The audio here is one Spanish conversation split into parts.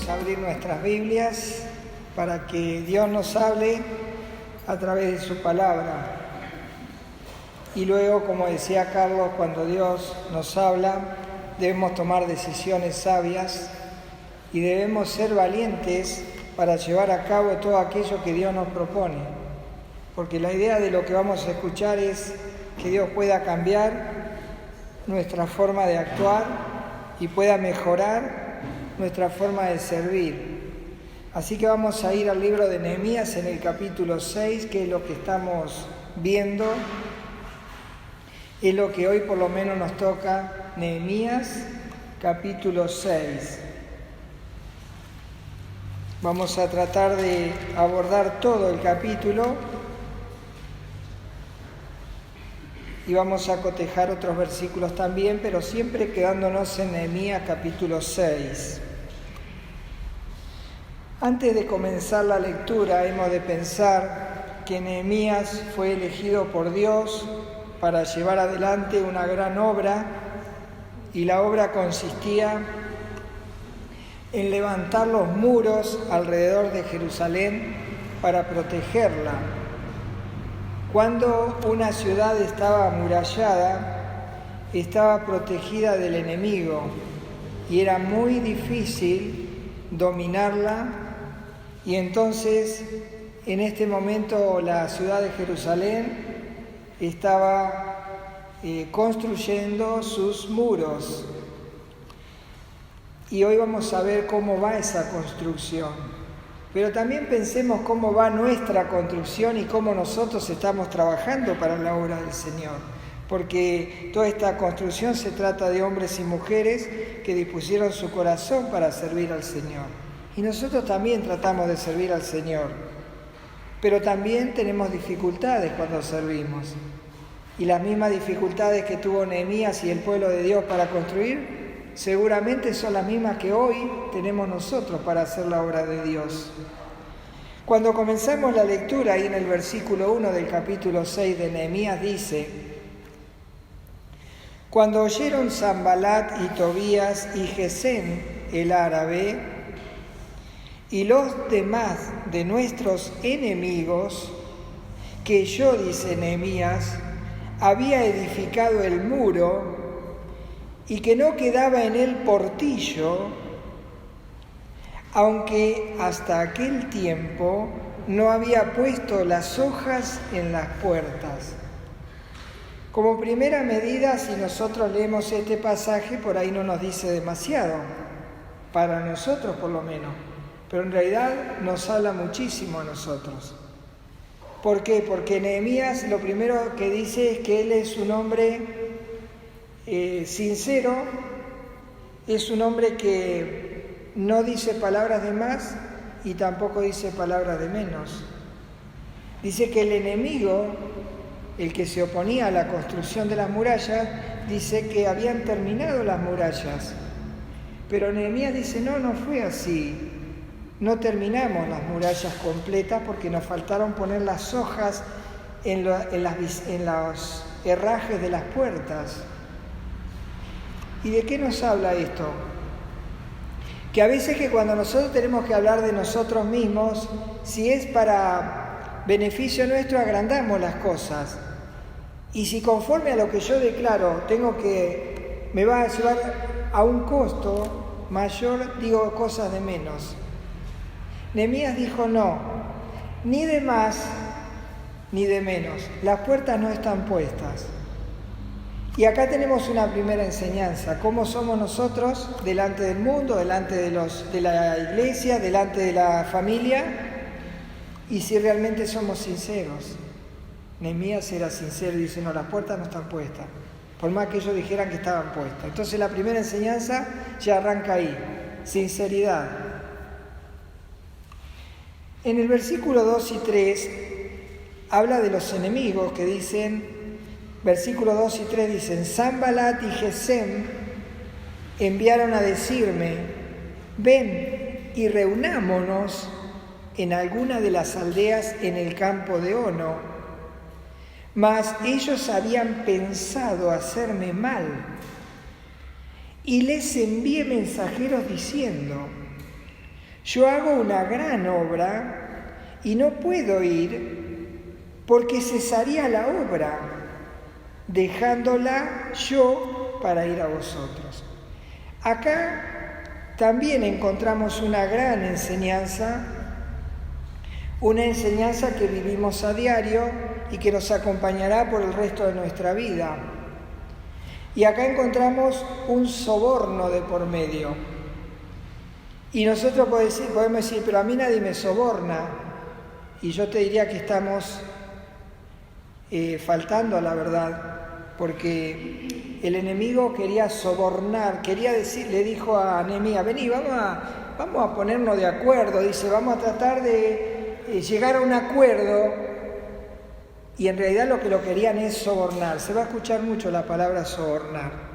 Vamos a abrir nuestras Biblias para que Dios nos hable a través de su palabra. Y luego, como decía Carlos, cuando Dios nos habla, debemos tomar decisiones sabias y debemos ser valientes para llevar a cabo todo aquello que Dios nos propone. Porque la idea de lo que vamos a escuchar es que Dios pueda cambiar nuestra forma de actuar y pueda mejorar nuestra forma de servir. Así que vamos a ir al libro de Nehemías en el capítulo 6, que es lo que estamos viendo. Es lo que hoy por lo menos nos toca, Nehemías capítulo 6. Vamos a tratar de abordar todo el capítulo y vamos a cotejar otros versículos también, pero siempre quedándonos en Nehemías capítulo 6. Antes de comenzar la lectura, hemos de pensar que Nehemías fue elegido por Dios para llevar adelante una gran obra, y la obra consistía en levantar los muros alrededor de Jerusalén para protegerla. Cuando una ciudad estaba amurallada, estaba protegida del enemigo y era muy difícil dominarla, y entonces en este momento la ciudad de Jerusalén estaba construyendo sus muros. Y hoy vamos a ver cómo va esa construcción. Pero también pensemos cómo va nuestra construcción y cómo nosotros estamos trabajando para la obra del Señor. Porque toda esta construcción se trata de hombres y mujeres que dispusieron su corazón para servir al Señor. Y nosotros también tratamos de servir al Señor. Pero también tenemos dificultades cuando servimos. Y las mismas dificultades que tuvo Nehemías y el pueblo de Dios para construir, seguramente son las mismas que hoy tenemos nosotros para hacer la obra de Dios. Cuando comenzamos la lectura, ahí en el versículo 1 del capítulo 6 de Nehemías dice: Cuando oyeron Sanbalat y Tobías y Gesem el árabe y los demás de nuestros enemigos, que yo, dice Nehemías, había edificado el muro y que no quedaba en él portillo, aunque hasta aquel tiempo no había puesto las hojas en las puertas. Como primera medida, si nosotros leemos este pasaje, por ahí no nos dice demasiado, para nosotros por lo menos, pero en realidad nos habla muchísimo a nosotros. ¿Por qué? Porque Nehemías lo primero que dice es que él es un hombre sincero, es un hombre que no dice palabras de más y tampoco dice palabras de menos. Dice que el enemigo, el que se oponía a la construcción de las murallas, dice que habían terminado las murallas. Pero Nehemías dice, no fue así. No terminamos las murallas completas porque nos faltaron poner las hojas en los herrajes de las puertas. ¿Y de qué nos habla esto? Que a veces que cuando nosotros tenemos que hablar de nosotros mismos, si es para beneficio nuestro, agrandamos las cosas. Y si conforme a lo que yo declaro me va a llevar a un costo mayor, digo cosas de menos. Nehemías dijo no, ni de más ni de menos. Las puertas no están puestas. Y acá tenemos una primera enseñanza. ¿Cómo somos nosotros delante del mundo, delante de la iglesia, delante de la familia? Y si realmente somos sinceros. Nehemías era sincero y dice, no, las puertas no están puestas. Por más que ellos dijeran que estaban puestas. Entonces la primera enseñanza ya arranca ahí. Sinceridad. En el versículo 2 y 3 habla de los enemigos que dicen, versículos 2 y 3 dicen, Sanbalat y Gesem enviaron a decirme, ven y reunámonos en alguna de las aldeas en el campo de Ono. Mas ellos habían pensado hacerme mal y les envié mensajeros diciendo, Yo hago una gran obra y no puedo ir porque cesaría la obra, dejándola yo para ir a vosotros. Acá también encontramos una gran enseñanza, una enseñanza que vivimos a diario y que nos acompañará por el resto de nuestra vida. Y acá encontramos un soborno de por medio. Y nosotros podemos decir, pero a mí nadie me soborna. Y yo te diría que estamos faltando a la verdad, porque el enemigo quería sobornar, le dijo a Nehemías, vení, vamos a ponernos de acuerdo, dice, vamos a tratar de llegar a un acuerdo. Y en realidad lo que lo querían es sobornar. Se va a escuchar mucho la palabra sobornar.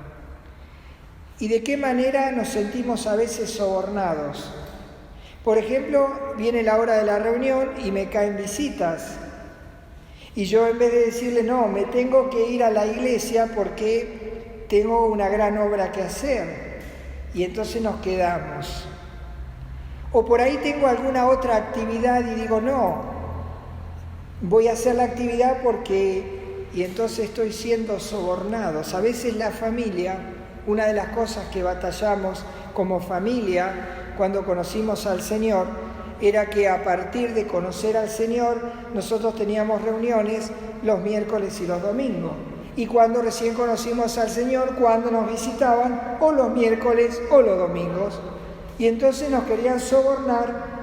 ¿Y de qué manera nos sentimos a veces sobornados? Por ejemplo, viene la hora de la reunión y me caen visitas. Y yo en vez de decirle, no, me tengo que ir a la iglesia porque tengo una gran obra que hacer. Y entonces nos quedamos. O por ahí tengo alguna otra actividad y digo, no, voy a hacer la actividad y entonces estoy siendo sobornados. A veces la familia, una de las cosas que batallamos como familia cuando conocimos al Señor, era que a partir de conocer al Señor, nosotros teníamos reuniones los miércoles y los domingos. Y cuando recién conocimos al Señor, cuando nos visitaban, o los miércoles o los domingos. Y entonces nos querían sobornar.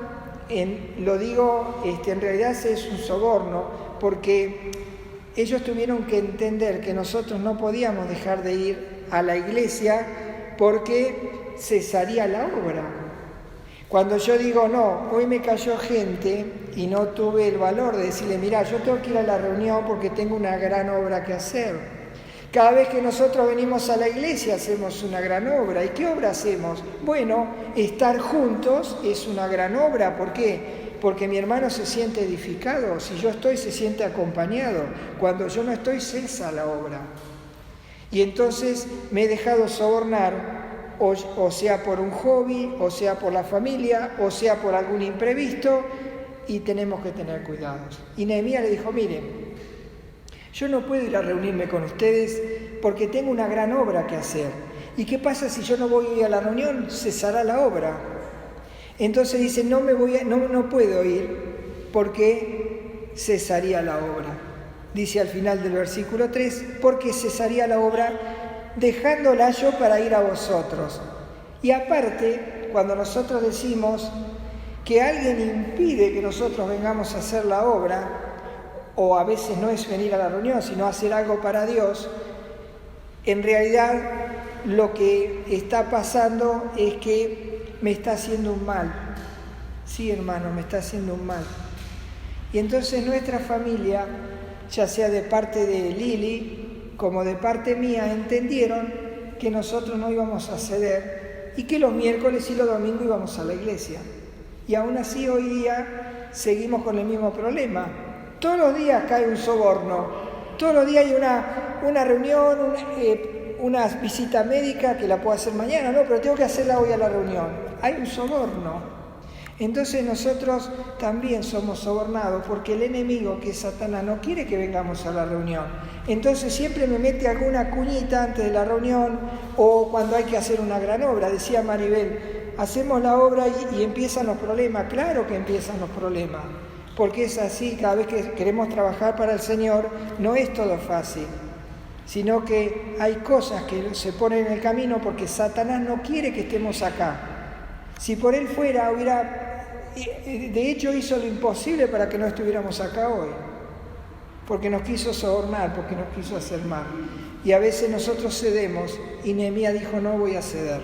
En realidad es un soborno, porque ellos tuvieron que entender que nosotros no podíamos dejar de ir a la iglesia porque cesaría la obra. Cuando yo digo, no, hoy me cayó gente y no tuve el valor de decirle, mirá, yo tengo que ir a la reunión porque tengo una gran obra que hacer. Cada vez que nosotros venimos a la iglesia hacemos una gran obra. ¿Y qué obra hacemos? Bueno, estar juntos es una gran obra. ¿Por qué? Porque mi hermano se siente edificado. Si yo estoy, se siente acompañado. Cuando yo no estoy, cesa la obra. Y entonces me he dejado sobornar, o sea por un hobby, o sea por la familia, o sea por algún imprevisto, y tenemos que tener cuidados. Y Nehemías le dijo, miren, yo no puedo ir a reunirme con ustedes porque tengo una gran obra que hacer. ¿Y qué pasa si yo no voy a la reunión? Cesará la obra. Entonces dice, no puedo ir porque cesaría la obra. Dice al final del versículo 3, porque cesaría la obra dejándola yo para ir a vosotros. Y aparte, cuando nosotros decimos que alguien impide que nosotros vengamos a hacer la obra, o a veces no es venir a la reunión, sino hacer algo para Dios, en realidad lo que está pasando es que me está haciendo un mal. Sí, hermano, me está haciendo un mal. Y entonces nuestra familia, ya sea de parte de Lili como de parte mía, entendieron que nosotros no íbamos a ceder y que los miércoles y los domingos íbamos a la iglesia. Y aún así hoy día seguimos con el mismo problema. Todos los días cae un soborno, todos los días hay una reunión, una visita médica que la puedo hacer mañana, no, pero tengo que hacerla hoy a la reunión. Hay un soborno. Entonces nosotros también somos sobornados porque el enemigo, que es Satanás, no quiere que vengamos a la reunión. Entonces siempre me mete alguna cuñita antes de la reunión o cuando hay que hacer una gran obra. Decía Maribel, hacemos la obra y empiezan los problemas. Claro que empiezan los problemas. Porque es así, cada vez que queremos trabajar para el Señor, no es todo fácil, sino que hay cosas que se ponen en el camino porque Satanás no quiere que estemos acá. Si por él fuera, de hecho hizo lo imposible para que no estuviéramos acá hoy, porque nos quiso sobornar, porque nos quiso hacer mal. Y a veces nosotros cedemos, y Nehemías dijo, no voy a ceder.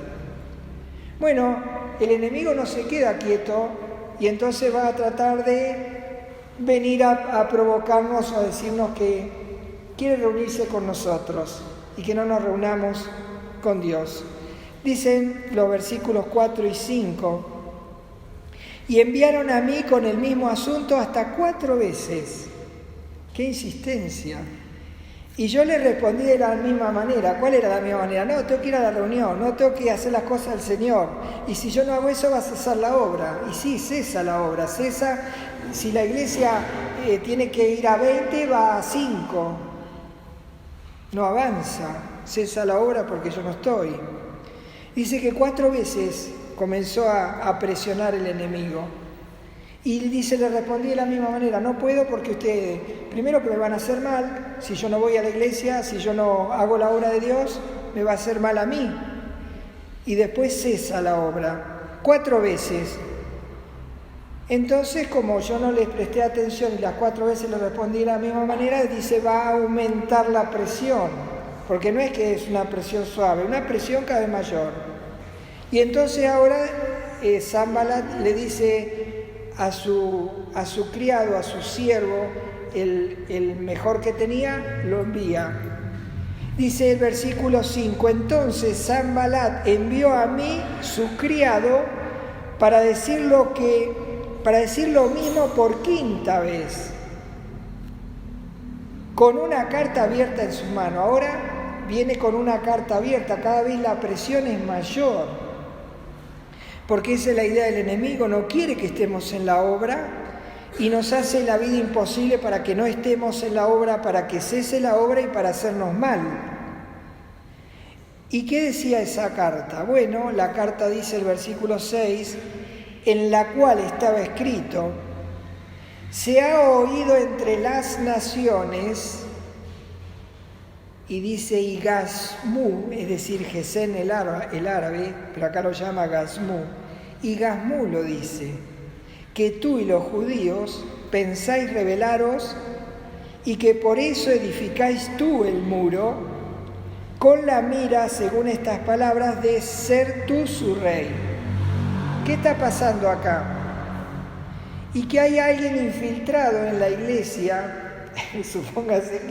Bueno, el enemigo no se queda quieto, y entonces va a tratar de venir a provocarnos o a decirnos que quiere reunirse con nosotros y que no nos reunamos con Dios. Dicen los versículos 4 y 5, y enviaron a mí con el mismo asunto hasta 4 veces. ¡Qué insistencia! Y yo le respondí de la misma manera. ¿Cuál era la misma manera? No, tengo que ir a la reunión, no tengo que hacer las cosas al Señor. Y si yo no hago eso va a cesar la obra. Y sí, cesa la obra, cesa. Si la iglesia tiene que ir a 20, va a 5. No avanza, cesa la obra porque yo no estoy. Dice que 4 veces comenzó a presionar el enemigo. Y dice, le respondí de la misma manera, no puedo porque ustedes, primero que me van a hacer mal, si yo no voy a la iglesia, si yo no hago la obra de Dios, me va a hacer mal a mí. Y después cesa la obra, 4 veces. Entonces, como yo no les presté atención y las 4 veces le respondí de la misma manera, dice, va a aumentar la presión, porque no es que es una presión suave, una presión cada vez mayor. Y entonces ahora Sanbalat le dice a su criado, a su siervo, el mejor que tenía, lo envía. Dice el versículo 5, entonces Sanbalat envió a mí, su criado, para decir lo mismo por 5ª vez, con una carta abierta en su mano. Ahora viene con una carta abierta, cada vez la presión es mayor. Porque esa es la idea del enemigo, no quiere que estemos en la obra y nos hace la vida imposible para que no estemos en la obra, para que cese la obra y para hacernos mal. ¿Y qué decía esa carta? Bueno, la carta dice el versículo 6, en la cual estaba escrito, se ha oído entre las naciones, y dice y Gazmú, es decir, Gesén el árabe, pero acá lo llama Gazmú, y Gazmú lo dice, que tú y los judíos pensáis rebelaros y que por eso edificáis tú el muro, con la mira, según estas palabras, de ser tú su rey. ¿Qué está pasando acá? Y que hay alguien infiltrado en la iglesia, supóngase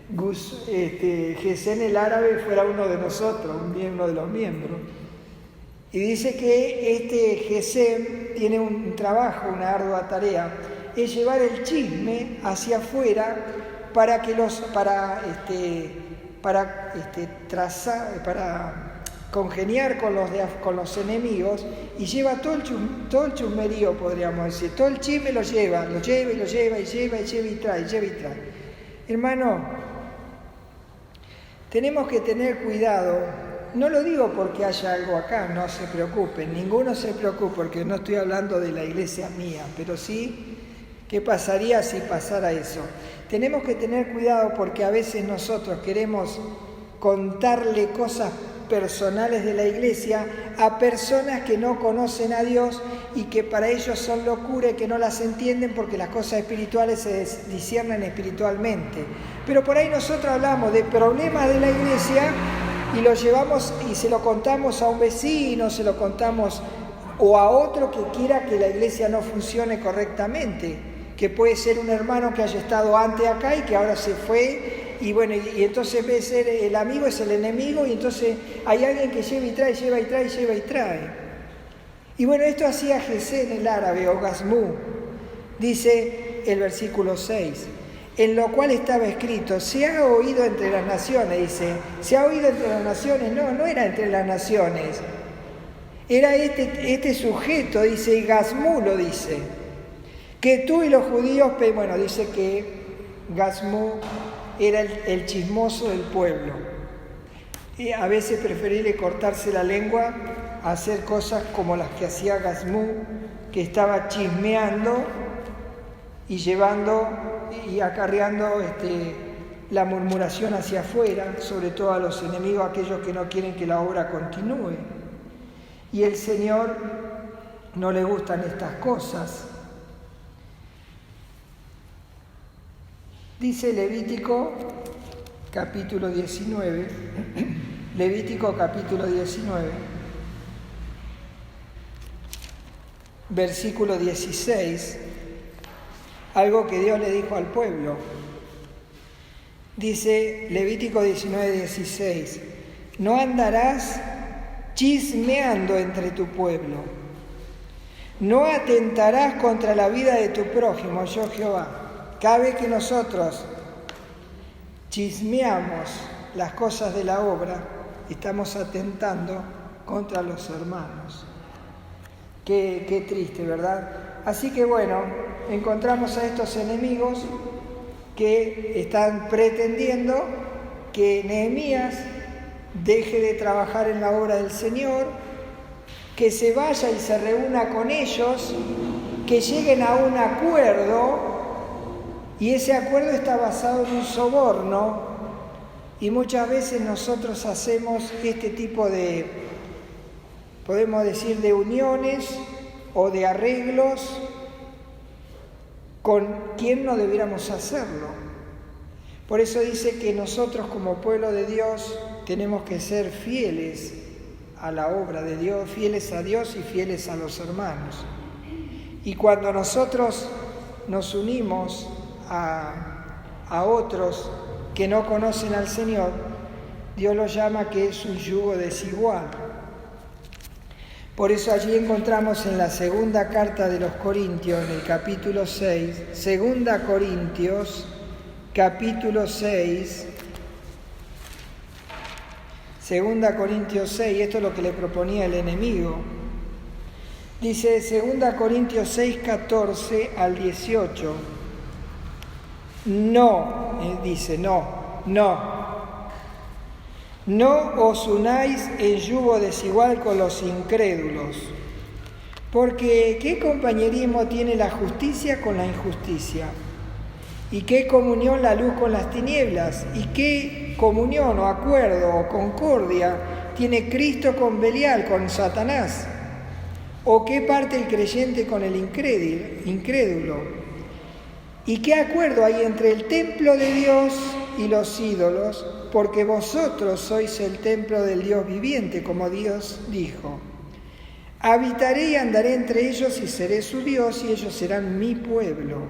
que Gesén el árabe fuera uno de nosotros, uno de los miembros. Y dice que este Gesén tiene un trabajo, una ardua tarea, es llevar el chisme hacia afuera para congeniar con los enemigos, y lleva todo el chusmerío, podríamos decir, todo el chisme lo lleva y trae. Hermano, tenemos que tener cuidado. No lo digo porque haya algo acá, no se preocupen, ninguno se preocupe, porque no estoy hablando de la iglesia mía, pero sí, ¿qué pasaría si pasara eso? Tenemos que tener cuidado porque a veces nosotros queremos contarle cosas personales de la iglesia a personas que no conocen a Dios y que para ellos son locura y que no las entienden porque las cosas espirituales se disciernen espiritualmente. Pero por ahí nosotros hablamos de problemas de la iglesia y lo llevamos y se lo contamos a un vecino, se lo contamos o a otro que quiera que la iglesia no funcione correctamente, que puede ser un hermano que haya estado antes acá y que ahora se fue, y bueno, y entonces en vez de ser el amigo es el enemigo, y entonces hay alguien que lleva y trae. Y bueno, esto hacía Gesén el árabe o Gazmú, dice el versículo 6. En lo cual estaba escrito, se ha oído entre las naciones, dice, se ha oído entre las naciones, no era entre las naciones, era este sujeto, dice, y Gazmú lo dice, que tú y los judíos, bueno, dice que Gazmú era el chismoso del pueblo, y a veces preferible cortarse la lengua a hacer cosas como las que hacía Gazmú, que estaba chismeando y llevando y acarreando la murmuración hacia afuera, sobre todo a los enemigos, aquellos que no quieren que la obra continúe. Y el Señor no le gustan estas cosas. Dice Levítico capítulo 19, Levítico capítulo 19, versículo 16, algo que Dios le dijo al pueblo. Dice Levítico 19, 16, no andarás chismeando entre tu pueblo, no atentarás contra la vida de tu prójimo, yo Jehová. Cada vez que nosotros chismeamos las cosas de la obra, estamos atentando contra los hermanos. Qué triste, ¿verdad? Así que bueno, encontramos a estos enemigos que están pretendiendo que Nehemías deje de trabajar en la obra del Señor, que se vaya y se reúna con ellos, que lleguen a un acuerdo, y ese acuerdo está basado en un soborno, y muchas veces nosotros hacemos este tipo de, podemos decir, de uniones o de arreglos con quien no debiéramos hacerlo. Por eso dice que nosotros como pueblo de Dios tenemos que ser fieles a la obra de Dios, fieles a Dios y fieles a los hermanos. Y cuando nosotros nos unimos a otros que no conocen al Señor, Dios los llama que es un yugo desigual. Por eso allí encontramos en la segunda carta de los Corintios, en el capítulo 6, segunda Corintios, capítulo 6, segunda Corintios 6, esto es lo que le proponía el enemigo. Dice segunda Corintios 6, 14 al 18. No os unáis en yugo desigual con los incrédulos, porque ¿qué compañerismo tiene la justicia con la injusticia? ¿Y qué comunión la luz con las tinieblas? ¿Y qué comunión o acuerdo o concordia tiene Cristo con Belial, con Satanás? ¿O qué parte el creyente con el incrédulo? ¿Y qué acuerdo hay entre el templo de Dios y los ídolos? Porque vosotros sois el templo del Dios viviente, como Dios dijo. Habitaré y andaré entre ellos y seré su Dios y ellos serán mi pueblo.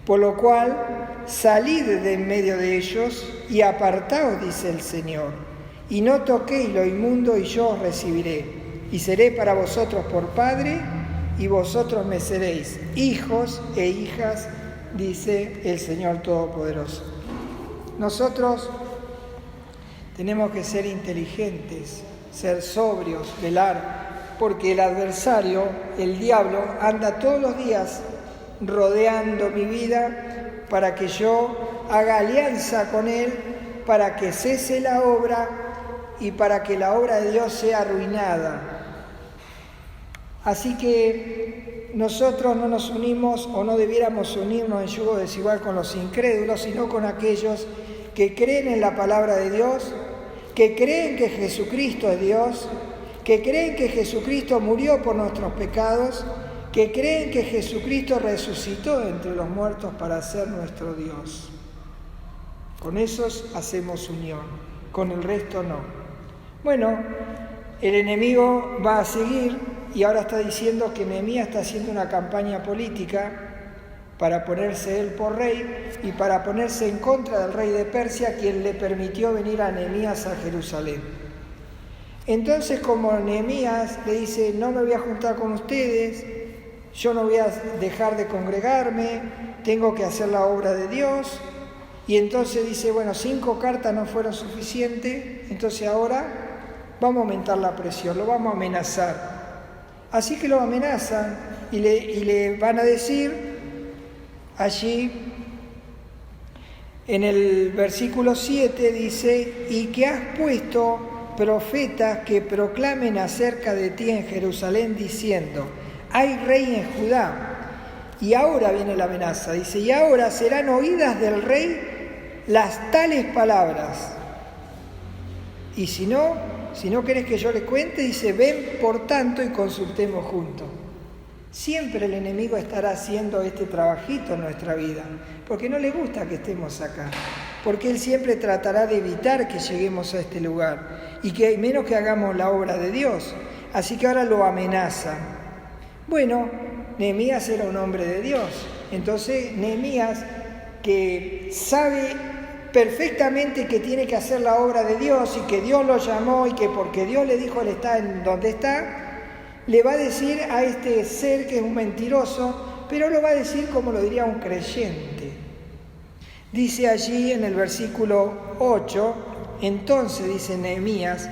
Por lo cual, salid de en medio de ellos y apartaos, dice el Señor, y no toquéis lo inmundo y yo os recibiré, y seré para vosotros por Padre, y vosotros me seréis hijos e hijas, dice el Señor Todopoderoso. Nosotros tenemos que ser inteligentes, ser sobrios, velar, porque el adversario, el diablo, anda todos los días rodeando mi vida para que yo haga alianza con él, para que cese la obra y para que la obra de Dios sea arruinada. Así que nosotros no nos unimos o no debiéramos unirnos en yugo desigual con los incrédulos, sino con aquellos que creen en la palabra de Dios, que creen que Jesucristo es Dios, que creen que Jesucristo murió por nuestros pecados, que creen que Jesucristo resucitó entre los muertos para ser nuestro Dios. Con esos hacemos unión, con el resto no. Bueno, el enemigo va a seguir y ahora está diciendo que Nehemías está haciendo una campaña política para ponerse él por rey y para ponerse en contra del rey de Persia, quien le permitió venir a Nehemías a Jerusalén. Entonces, como Nehemías le dice, no me voy a juntar con ustedes, yo no voy a dejar de congregarme, tengo que hacer la obra de Dios. Y entonces dice, bueno, 5 cartas no fueron suficientes, entonces ahora vamos a aumentar la presión, lo vamos a amenazar. Así que lo amenazan y le van a decir allí, en el versículo 7 dice, y que has puesto profetas que proclamen acerca de ti en Jerusalén diciendo, hay rey en Judá. Y ahora viene la amenaza, dice, y ahora serán oídas del rey las tales palabras. Y si no querés que yo le cuente, dice, ven por tanto y consultemos juntos. Siempre el enemigo estará haciendo este trabajito en nuestra vida, porque no le gusta que estemos acá, porque él siempre tratará de evitar que lleguemos a este lugar, y que menos que hagamos la obra de Dios. Así que ahora lo amenazan. Bueno, Nehemías era un hombre de Dios. Entonces Nehemías, que sabe perfectamente que tiene que hacer la obra de Dios y que Dios lo llamó y que porque Dios le dijo él está en donde está, le va a decir a este ser que es un mentiroso, pero lo va a decir como lo diría un creyente. Dice allí en el versículo 8, entonces, dice Nehemías,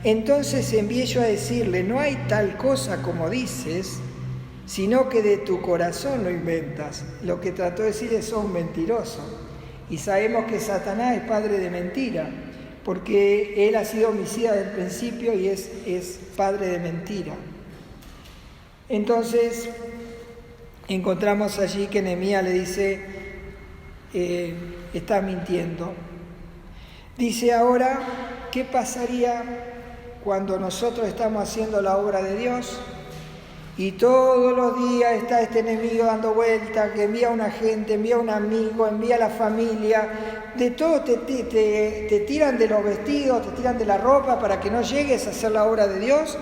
entonces envié yo a decirle, no hay tal cosa como dices, sino que de tu corazón lo inventas. Lo que trató de decir es, sos mentiroso. Y sabemos que Satanás es padre de mentira, porque él ha sido homicida desde el principio y es padre de mentira. Entonces, encontramos allí que Nehemías le dice, estás mintiendo. Dice ahora, ¿qué pasaría cuando nosotros estamos haciendo la obra de Dios y todos los días está este enemigo dando vueltas, que envía a una gente, envía a un amigo, envía a la familia, de todo te tiran de los vestidos, te tiran de la ropa para que no llegues a hacer la obra de Dios?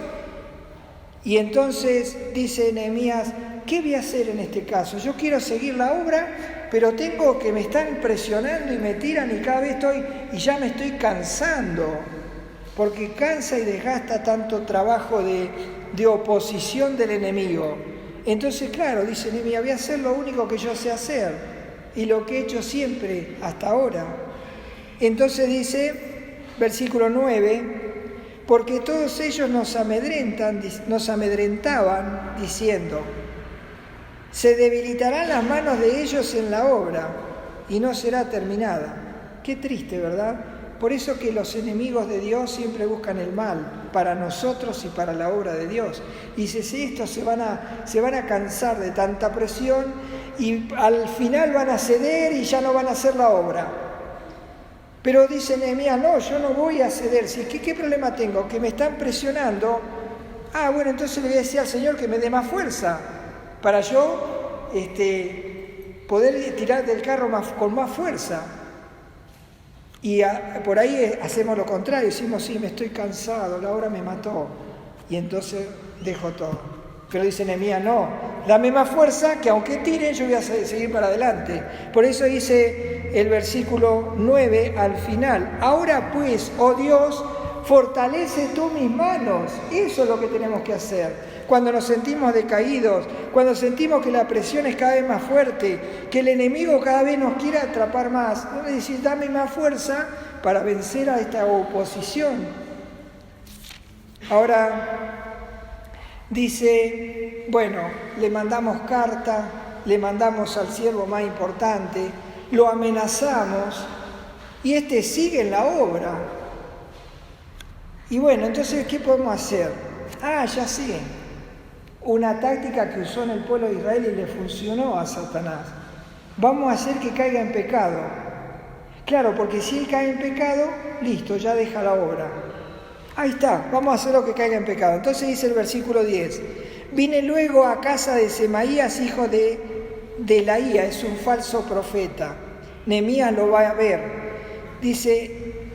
Y entonces dice Nehemías, ¿qué voy a hacer en este caso? Yo quiero seguir la obra, pero tengo que me están presionando y me tiran y cada vez ya me estoy cansando, porque cansa y desgasta tanto trabajo de oposición del enemigo. Entonces, claro, dice Nehemías, voy a hacer lo único que yo sé hacer y lo que he hecho siempre hasta ahora. Entonces dice, versículo 9, porque todos ellos nos amedrentaban diciendo, se debilitarán las manos de ellos en la obra y no será terminada. Qué triste, ¿verdad? Por eso que los enemigos de Dios siempre buscan el mal para nosotros y para la obra de Dios. Y si estos se van a cansar de tanta presión y al final van a ceder y ya no van a hacer la obra. Pero dice Nehemías, no, yo no voy a ceder. ¿Qué problema tengo? Que me están presionando. Bueno, entonces le voy a decir al Señor que me dé más fuerza para yo poder tirar del carro con más fuerza. Y por ahí hacemos lo contrario, decimos, sí, me estoy cansado, la obra me mató, y entonces dejo todo. Pero dice Nehemías, no, dame más fuerza, que aunque tiren, yo voy a seguir para adelante. Por eso dice el versículo 9 al final, ahora pues, oh Dios, fortalece tú mis manos. Eso es lo que tenemos que hacer. Cuando nos sentimos decaídos, cuando sentimos que la presión es cada vez más fuerte, que el enemigo cada vez nos quiere atrapar más, vamos a decir, dame más fuerza para vencer a esta oposición. Ahora dice, bueno, le mandamos carta, le mandamos al siervo más importante, lo amenazamos y sigue en la obra. Y bueno, entonces, ¿qué podemos hacer? Ya sé. Una táctica que usó en el pueblo de Israel y le funcionó a Satanás. Vamos a hacer que caiga en pecado. Claro, porque si él cae en pecado, listo, ya deja la obra. Ahí está, vamos a hacerlo que caiga en pecado. Entonces dice el versículo 10. Vine luego a casa de Semaías, hijo de Delaía, es un falso profeta. Nehemías lo va a ver. Dice,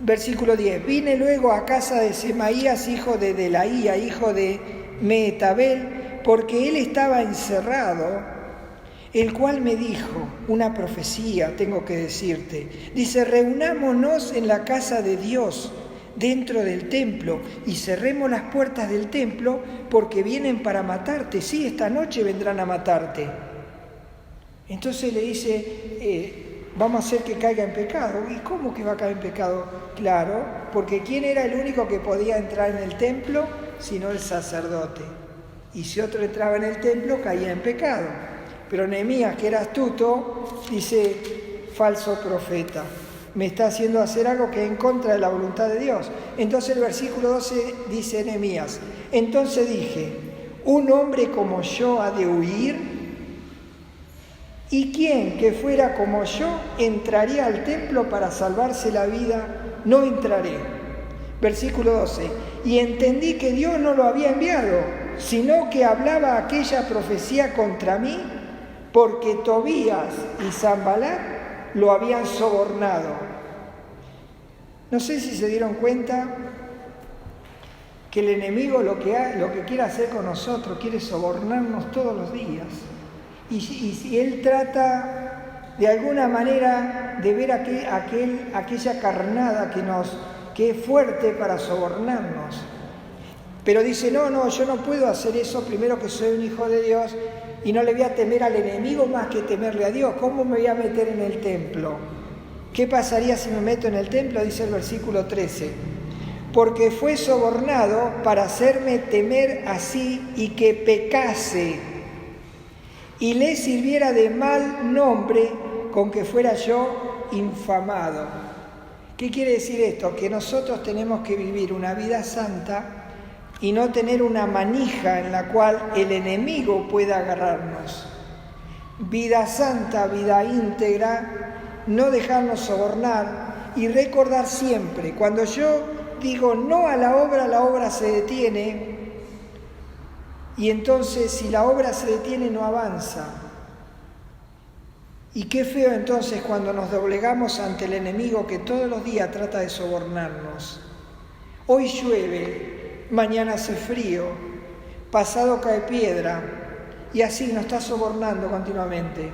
versículo 10. Vine luego a casa de Semaías, hijo de Delaía, hijo de Mehetabel, porque él estaba encerrado, el cual me dijo, una profecía tengo que decirte, dice, reunámonos en la casa de Dios, dentro del templo, y cerremos las puertas del templo, porque vienen para matarte, sí, esta noche vendrán a matarte. Entonces le dice, vamos a hacer que caiga en pecado. ¿Y cómo que va a caer en pecado? Claro, porque ¿quién era el único que podía entrar en el templo? Sino el sacerdote. Y si otro entraba en el templo, caía en pecado. Pero Nehemías, que era astuto, dice, falso profeta, me está haciendo hacer algo que es en contra de la voluntad de Dios. Entonces el versículo 12 dice Nehemías, entonces dije, ¿un hombre como yo ha de huir? ¿Y quién que fuera como yo entraría al templo para salvarse la vida? No entraré. Versículo 12, y entendí que Dios no lo había enviado, sino que hablaba aquella profecía contra mí, porque Tobías y Sanbalat lo habían sobornado. No sé si se dieron cuenta que el enemigo lo que quiere hacer con nosotros, quiere sobornarnos todos los días. Y él trata de alguna manera de ver aquella carnada que es fuerte para sobornarnos. Pero dice, no, yo no puedo hacer eso, primero que soy un hijo de Dios y no le voy a temer al enemigo más que temerle a Dios. ¿Cómo me voy a meter en el templo? ¿Qué pasaría si me meto en el templo? Dice el versículo 13. Porque fue sobornado para hacerme temer así y que pecase y le sirviera de mal nombre con que fuera yo infamado. ¿Qué quiere decir esto? Que nosotros tenemos que vivir una vida santa y no tener una manija en la cual el enemigo pueda agarrarnos. Vida santa, vida íntegra, no dejarnos sobornar y recordar siempre, cuando yo digo no a la obra se detiene y entonces si la obra se detiene no avanza. Y qué feo entonces cuando nos doblegamos ante el enemigo que todos los días trata de sobornarnos. Hoy llueve, mañana hace frío, pasado cae piedra y así nos está sobornando continuamente.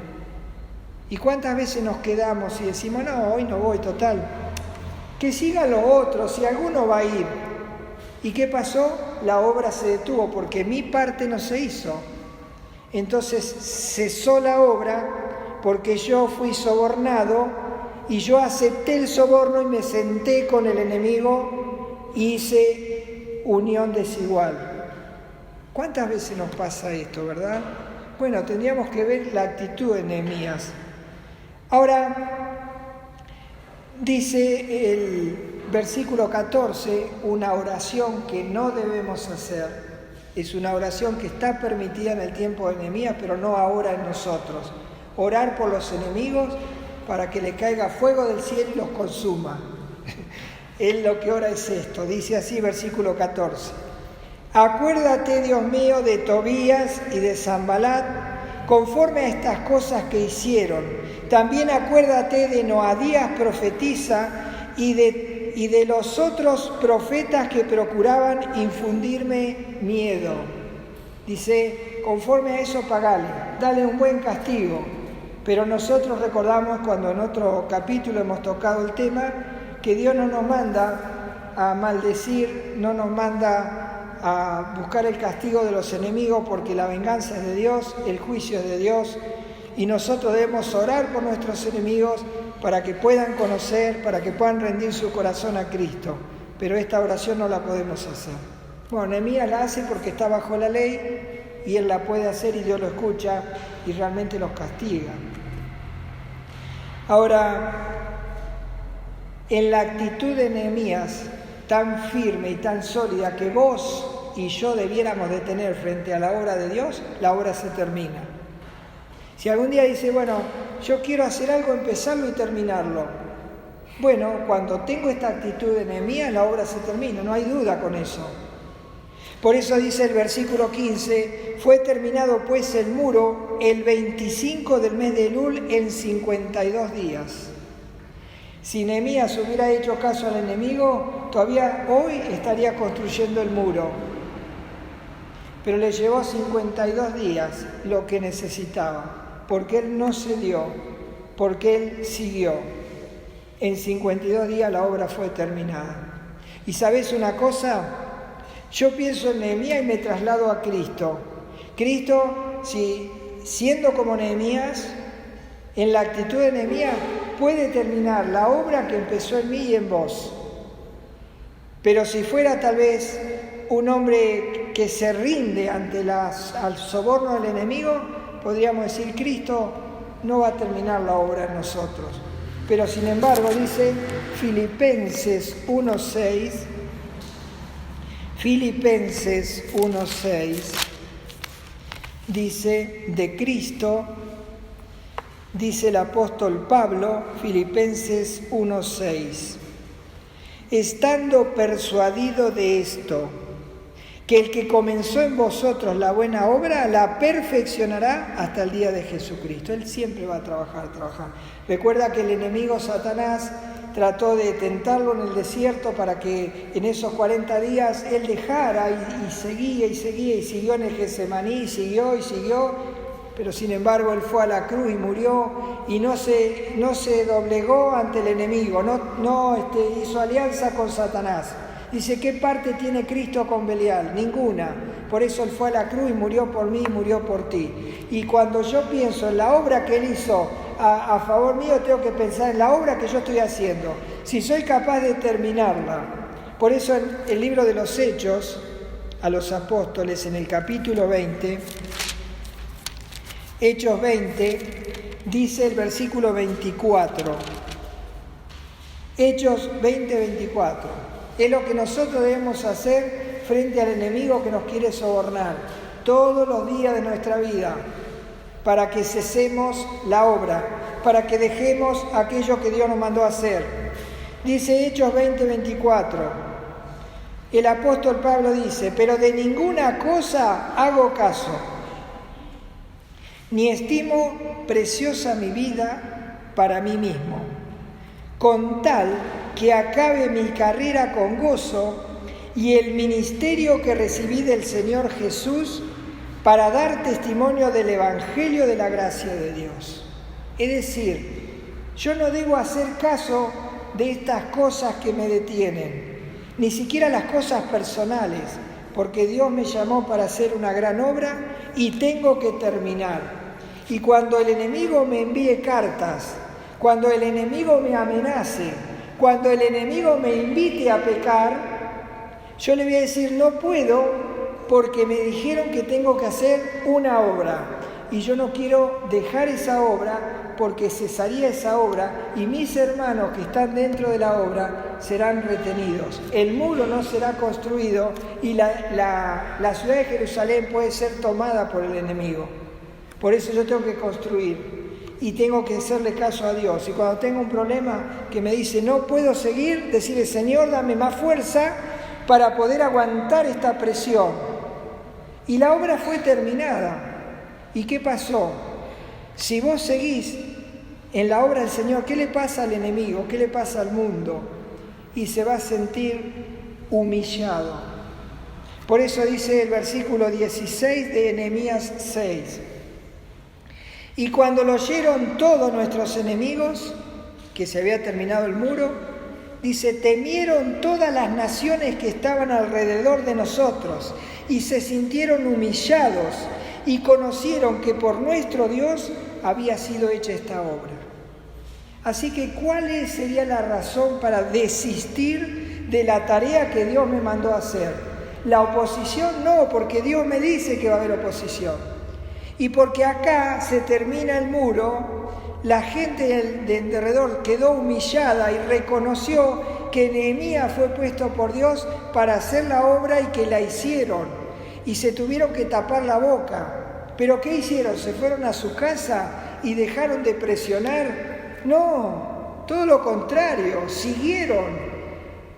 ¿Y cuántas veces nos quedamos y decimos, no, hoy no voy, total, que siga lo otro, si alguno va a ir? ¿Y qué pasó? La obra se detuvo porque mi parte no se hizo. Entonces cesó la obra porque yo fui sobornado y yo acepté el soborno y me senté con el enemigo y hice unión desigual. ¿Cuántas veces nos pasa esto, verdad? Bueno, tendríamos que ver la actitud de Nehemías. Ahora, dice el versículo 14, una oración que no debemos hacer. Es una oración que está permitida en el tiempo de Nehemías, pero no ahora en nosotros. Orar por los enemigos para que le caiga fuego del cielo y los consuma. Él lo que ora es esto, dice así versículo 14. Acuérdate, Dios mío, de Tobías y de Sanbalat, conforme a estas cosas que hicieron. También acuérdate de Noadías profetiza y de los otros profetas que procuraban infundirme miedo. Dice, conforme a eso pagale, dale un buen castigo. Pero nosotros recordamos cuando en otro capítulo hemos tocado el tema, que Dios no nos manda a maldecir, no nos manda a buscar el castigo de los enemigos, porque la venganza es de Dios, el juicio es de Dios, y nosotros debemos orar por nuestros enemigos para que puedan conocer, para que puedan rendir su corazón a Cristo. Pero esta oración no la podemos hacer. Bueno, Nehemías la hace porque está bajo la ley y él la puede hacer y Dios lo escucha y realmente los castiga. Ahora, en la actitud de Nehemías, tan firme y tan sólida que vos y yo debiéramos de tener frente a la obra de Dios, la obra se termina. Si algún día dice, bueno, yo quiero hacer algo, empezarlo y terminarlo. Bueno, cuando tengo esta actitud de Nehemías, la obra se termina, no hay duda con eso. Por eso dice el versículo 15, fue terminado pues el muro el 25 del mes de Elul en 52 días. Si Nehemías hubiera hecho caso al enemigo, todavía hoy estaría construyendo el muro. Pero le llevó 52 días lo que necesitaba, porque él no cedió, porque él siguió. En 52 días la obra fue terminada. ¿Y sabés una cosa? Yo pienso en Nehemías y me traslado a Cristo. Cristo, si siendo como Nehemías, en la actitud de Nehemías, puede terminar la obra que empezó en mí y en vos. Pero si fuera tal vez un hombre que se rinde ante al soborno del enemigo, podríamos decir, Cristo no va a terminar la obra en nosotros. Pero sin embargo, dice Filipenses 1:6, Filipenses 1:6, dice de Cristo, dice el apóstol Pablo, Filipenses 1:6, estando persuadido de esto, que el que comenzó en vosotros la buena obra, la perfeccionará hasta el día de Jesucristo. Él siempre va a trabajar. Recuerda que el enemigo Satanás trató de tentarlo en el desierto para que en esos 40 días él dejara y siguió en el Getsemaní, siguió, pero sin embargo él fue a la cruz y murió y no se doblegó ante el enemigo, no hizo alianza con Satanás, Dice, ¿qué parte tiene Cristo con Belial? Ninguna. Por eso Él fue a la cruz y murió por mí y murió por ti. Y cuando yo pienso en la obra que Él hizo a favor mío, tengo que pensar en la obra que yo estoy haciendo. Si soy capaz de terminarla. Por eso en el libro de los Hechos, a los apóstoles, en el capítulo 20, Hechos 20, dice el versículo 24. Hechos 20, 24. Es lo que nosotros debemos hacer frente al enemigo que nos quiere sobornar todos los días de nuestra vida, para que cesemos la obra, para que dejemos aquello que Dios nos mandó a hacer. Dice Hechos 20, 24. El apóstol Pablo dice, pero de ninguna cosa hago caso, ni estimo preciosa mi vida para mí mismo, con tal que acabe mi carrera con gozo y el ministerio que recibí del Señor Jesús para dar testimonio del Evangelio de la gracia de Dios. Es decir, yo no debo hacer caso de estas cosas que me detienen, ni siquiera las cosas personales, porque Dios me llamó para hacer una gran obra y tengo que terminar. Y cuando el enemigo me envíe cartas, cuando el enemigo me amenace, cuando el enemigo me invite a pecar, yo le voy a decir, no puedo porque me dijeron que tengo que hacer una obra. Y yo no quiero dejar esa obra porque cesaría esa obra y mis hermanos que están dentro de la obra serán retenidos. El muro no será construido y la ciudad de Jerusalén puede ser tomada por el enemigo. Por eso yo tengo que construir. Y tengo que hacerle caso a Dios. Y cuando tengo un problema que me dice no puedo seguir, decirle, Señor, dame más fuerza para poder aguantar esta presión. Y la obra fue terminada. ¿Y qué pasó? Si vos seguís en la obra del Señor, ¿qué le pasa al enemigo? ¿Qué le pasa al mundo? Y se va a sentir humillado. Por eso dice el versículo 16 de Nehemías 6. Y cuando lo oyeron todos nuestros enemigos, que se había terminado el muro, dice, temieron todas las naciones que estaban alrededor de nosotros y se sintieron humillados y conocieron que por nuestro Dios había sido hecha esta obra. Así que, ¿cuál sería la razón para desistir de la tarea que Dios me mandó a hacer? La oposición no, porque Dios me dice que va a haber oposición. Y porque acá se termina el muro, la gente de alrededor quedó humillada y reconoció que Nehemías fue puesto por Dios para hacer la obra y que la hicieron. Y se tuvieron que tapar la boca. ¿Pero qué hicieron? ¿Se fueron a su casa y dejaron de presionar? No, todo lo contrario, siguieron.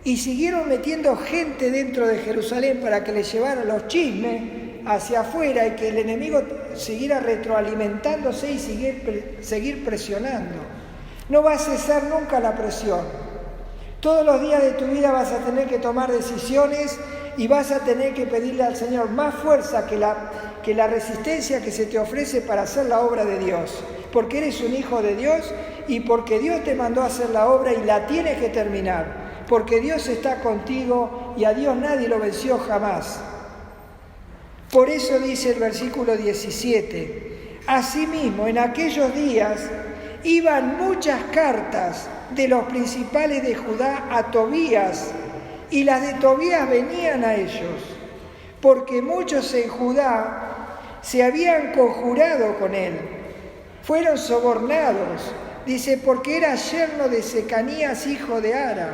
Y siguieron metiendo gente dentro de Jerusalén para que les llevaran los chismes hacia afuera y que el enemigo siguiera retroalimentándose y seguir presionando. No va a cesar nunca la presión. Todos los días de tu vida vas a tener que tomar decisiones y vas a tener que pedirle al Señor más fuerza que la resistencia que se te ofrece para hacer la obra de Dios. Porque eres un hijo de Dios y porque Dios te mandó a hacer la obra y la tienes que terminar. Porque Dios está contigo y a Dios nadie lo venció jamás. Por eso dice el versículo 17, asimismo en aquellos días iban muchas cartas de los principales de Judá a Tobías, y las de Tobías venían a ellos, porque muchos en Judá se habían conjurado con él, fueron sobornados, dice, porque era yerno de Secanías, hijo de Ara.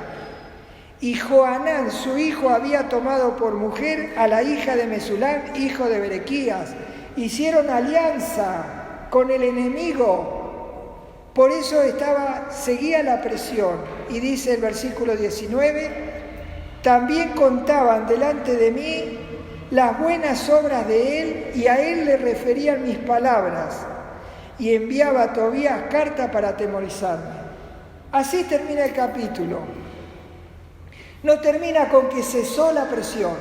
Y Johanán, su hijo, había tomado por mujer a la hija de Mesulam, hijo de Berequías. Hicieron alianza con el enemigo. Por eso seguía la presión. Y dice el versículo 19, también contaban delante de mí las buenas obras de él y a él le referían mis palabras. Y enviaba a Tobías carta para atemorizarme. Así termina el capítulo. No termina con que cesó la presión.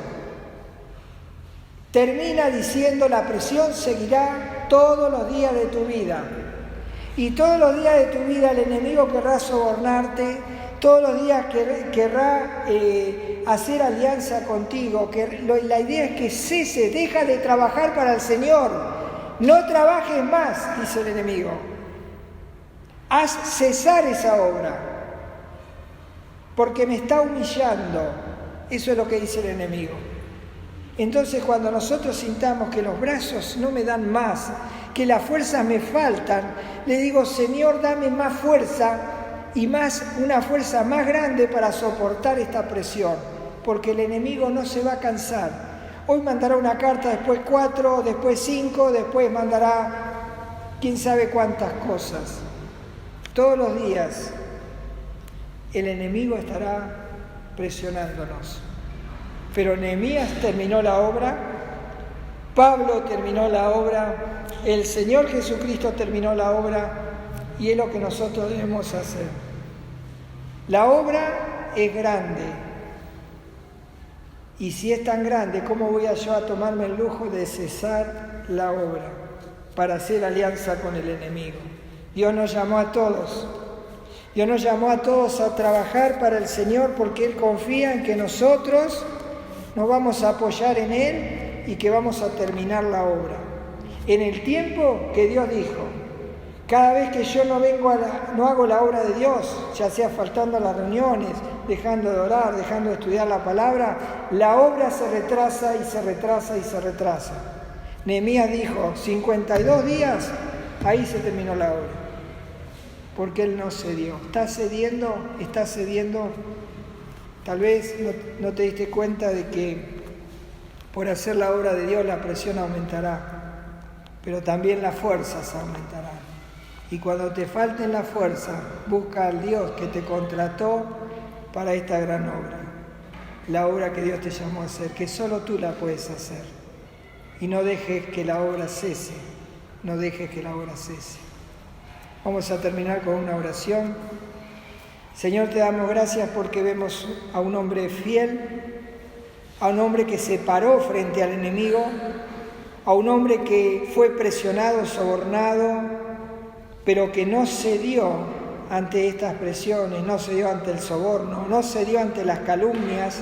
Termina diciendo la presión seguirá todos los días de tu vida. Y todos los días de tu vida el enemigo querrá sobornarte, Todos los días querrá hacer alianza contigo. La idea es que cese, deja de trabajar para el Señor. No trabajes más, dice el enemigo. Haz cesar esa obra, porque me está humillando. Eso es lo que dice el enemigo. Entonces, cuando nosotros sintamos que los brazos no me dan más, que las fuerzas me faltan, le digo, Señor, dame más fuerza y una fuerza más grande para soportar esta presión, porque el enemigo no se va a cansar. Hoy mandará una carta, después 4, después 5, después mandará quién sabe cuántas cosas. Todos los días el enemigo estará presionándonos. Pero Nehemías terminó la obra, Pablo terminó la obra, el Señor Jesucristo terminó la obra, y es lo que nosotros debemos hacer. La obra es grande, y si es tan grande, ¿cómo voy yo a tomarme el lujo de cesar la obra para hacer alianza con el enemigo? Dios nos llamó a todos. Dios nos llamó a todos a trabajar para el Señor porque Él confía en que nosotros nos vamos a apoyar en Él y que vamos a terminar la obra. En el tiempo que Dios dijo, cada vez que yo no hago la obra de Dios, ya sea faltando a las reuniones, dejando de orar, dejando de estudiar la palabra, la obra se retrasa y se retrasa y se retrasa. Nehemías dijo, 52 días, ahí se terminó la obra. Porque él no cedió. ¿Está cediendo? Tal vez no te diste cuenta de que por hacer la obra de Dios la presión aumentará, pero también las fuerzas aumentarán. Y cuando te falten las fuerzas, busca al Dios que te contrató para esta gran obra. La obra que Dios te llamó a hacer, que solo tú la puedes hacer. Y no dejes que la obra cese. No dejes que la obra cese. Vamos a terminar con una oración. Señor, te damos gracias porque vemos a un hombre fiel, a un hombre que se paró frente al enemigo, a un hombre que fue presionado, sobornado, pero que no cedió ante estas presiones, no cedió ante el soborno, no cedió ante las calumnias,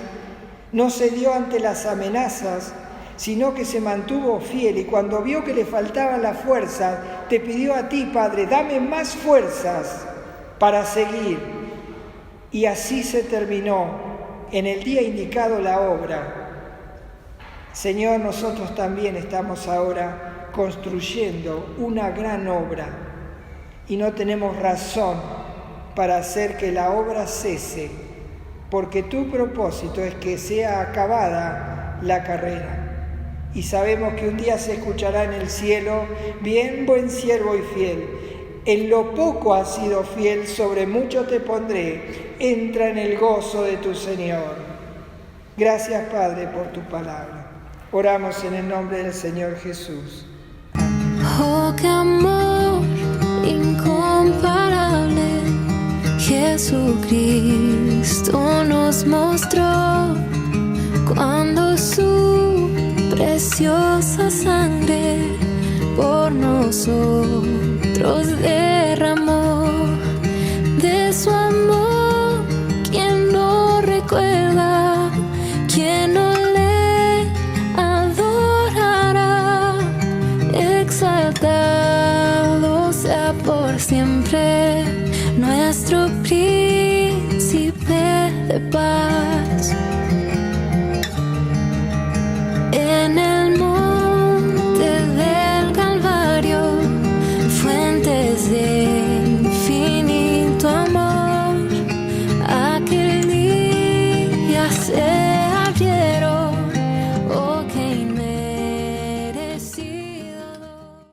no cedió ante las amenazas, sino que se mantuvo fiel y cuando vio que le faltaban las fuerzas, te pidió a ti, Padre, dame más fuerzas para seguir. Y así se terminó en el día indicado la obra. Señor, nosotros también estamos ahora construyendo una gran obra y no tenemos razón para hacer que la obra cese, porque tu propósito es que sea acabada la carrera. Y sabemos que un día se escuchará en el cielo, bien, buen siervo y fiel. En lo poco has sido fiel, sobre mucho te pondré. Entra en el gozo de tu Señor. Gracias, Padre, por tu palabra. Oramos en el nombre del Señor Jesús. Oh, qué amor incomparable, Jesucristo nos mostró cuando su preciosa sangre por nosotros